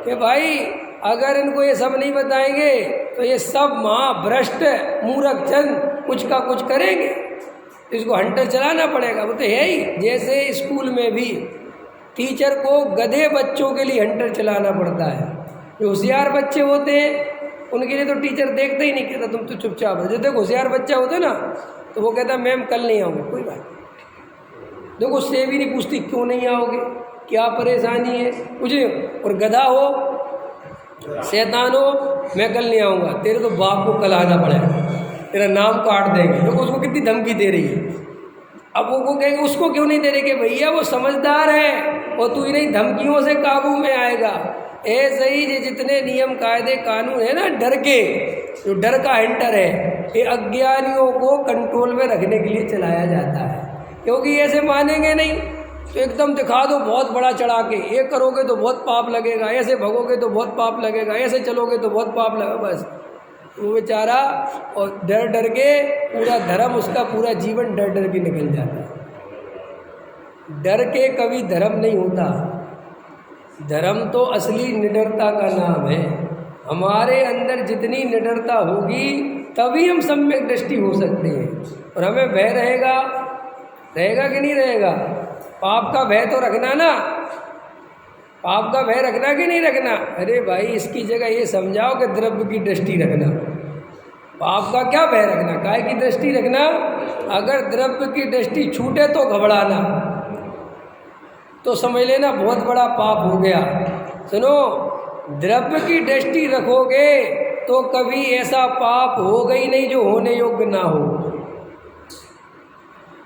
कि भाई अगर इनको ये सब नहीं बताएंगे तो ये सब महाभ्रष्ट मूर्ख चंद कुछ का कुछ करेंगे, इसको हंटर चलाना पड़ेगा। वो तो है ही। जैसे स्कूल में भी टीचर को गधे बच्चों के लिए हंटर चलाना पड़ता है। जो होशियार बच्चे होते हैं उनके लिए तो टीचर देखता ही नहीं, कहता तुम तो चुपचाप। जो देखो होशियार बच्चा होता है ना, तो वो कहता मैम कल नहीं आओगे, कोई बात नहीं। देखो उससे भी नहीं पूछती क्यों नहीं आओगे, क्या परेशानी है, कुछ नहीं। और गधा हो, शैतान हो, मैं कल नहीं आऊँगा, तेरे तो बाप को कल आना पड़ेगा, तेरा नाम काट देंगे। देखो उसको कितनी धमकी दे रही है। अब वो कहेंगे उसको क्यों नहीं दे रहे कि भैया वो समझदार है और तू इन्हीं धमकियों से काबू में आएगा। ऐसे ही जितने नियम कायदे कानून है ना, डर के, जो डर का हंटर है, ये अज्ञानियों को कंट्रोल में रखने के लिए चलाया जाता है। क्योंकि ऐसे मानेंगे नहीं तो एकदम दिखा दो बहुत बड़ा चढ़ा के, ये करोगे तो बहुत पाप लगेगा, ऐसे भगोगे तो बहुत पाप लगेगा, ऐसे चलोगे तो बहुत पाप लगेगा। बस वो बेचारा और डर डर के पूरा धर्म, उसका पूरा जीवन डर डर के निकल जाता है। डर के कभी धर्म नहीं होता। धर्म तो असली निडरता का नाम है। हमारे अंदर जितनी निडरता होगी तभी हम सम्यक दृष्टि हो सकते हैं। और हमें भय रहेगा, रहेगा कि नहीं रहेगा? पाप का भय तो रखना ना, पाप का भय रखना कि नहीं रखना? अरे भाई इसकी जगह ये समझाओ कि द्रव्य की दृष्टि रखना। पाप का क्या भय रखना, काय की दृष्टि रखना। अगर द्रव्य की दृष्टि छूटे तो घबराना, तो समझ लेना बहुत बड़ा पाप हो गया। सुनो, द्रव्य की दृष्टि रखोगे तो कभी ऐसा पाप होगा ही नहीं जो होने योग्य ना हो।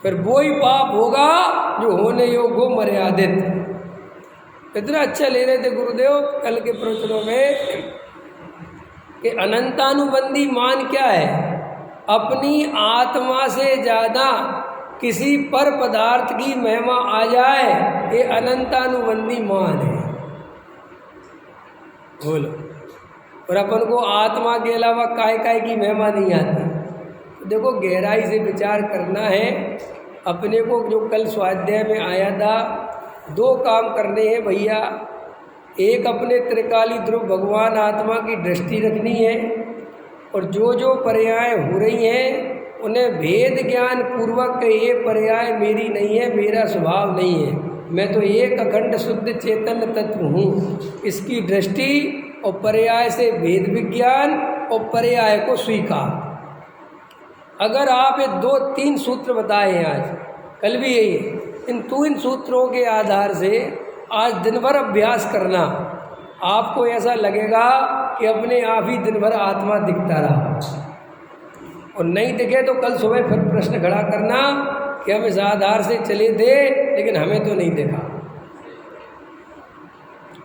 फिर वो ही पाप होगा जो होने योग्य हो, मर्यादित। इतना अच्छा ले रहे थे गुरुदेव कल के प्रवचनों में कि अनंतानुबंधी मान क्या है? अपनी आत्मा से ज़्यादा किसी पर पदार्थ की महिमा आ जाए, ये अनंतानुबंधी मान है। बोलो। और अपन को आत्मा के अलावा काय काय की महिमा नहीं आती। तो देखो गहराई से विचार करना है। अपने को जो कल स्वाध्याय में आया था, दो काम करने हैं भैया। एक, अपने त्रिकाली ध्रुव भगवान आत्मा की दृष्टि रखनी है, और जो जो पर्याय हो रही हैं उन्हें भेद ज्ञान पूर्वक, ये पर्याय मेरी नहीं है, मेरा स्वभाव नहीं है, मैं तो एक अखंड शुद्ध चेतन तत्व हूँ, इसकी दृष्टि और पर्याय से भेद विज्ञान और पर्याय को स्वीकार। अगर आप ये 2-3 सूत्र बताए हैं आज, कल भी यही है, इन सूत्रों के आधार से आज दिन भर अभ्यास करना, आपको ऐसा लगेगा कि अपने आप ही दिन भर आत्मा दिखता रहा। और नहीं दिखे तो कल सुबह फिर प्रश्न खड़ा करना कि हम इस आधार से चले थे लेकिन हमें तो नहीं देखा।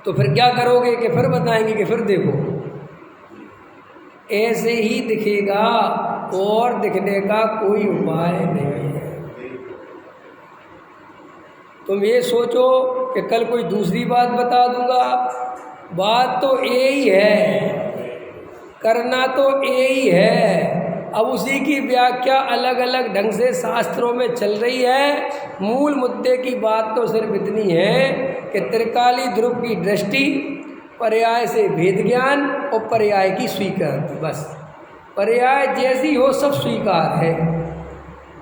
तो फिर क्या करोगे कि फिर बताएंगे कि फिर देखो। ऐसे ही दिखेगा और दिखने का कोई उपाय नहीं है। तुम ये सोचो कि कल कोई दूसरी बात बता दूंगा, बात तो यही है, करना तो यही है। अब उसी की व्याख्या अलग अलग ढंग से शास्त्रों में चल रही है। मूल मुद्दे की बात तो सिर्फ इतनी है कि त्रिकाली ध्रुव की दृष्टि, पर्याय से भेद ज्ञान और पर्याय की स्वीकार। बस पर्याय जैसी हो सब स्वीकार है,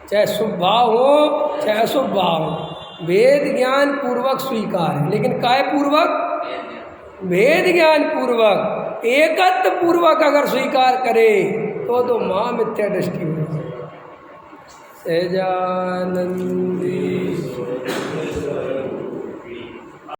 चाहे शुभ भाव हो चाहे अशुभ भाव हो, भेद ज्ञान पूर्वक स्वीकार है। लेकिन काय पूर्वक? भेद ज्ञान पूर्वक एकत्व पूर्वक अगर स्वीकार करे तो महामिथ्या दृष्टि हो। सहजानंदी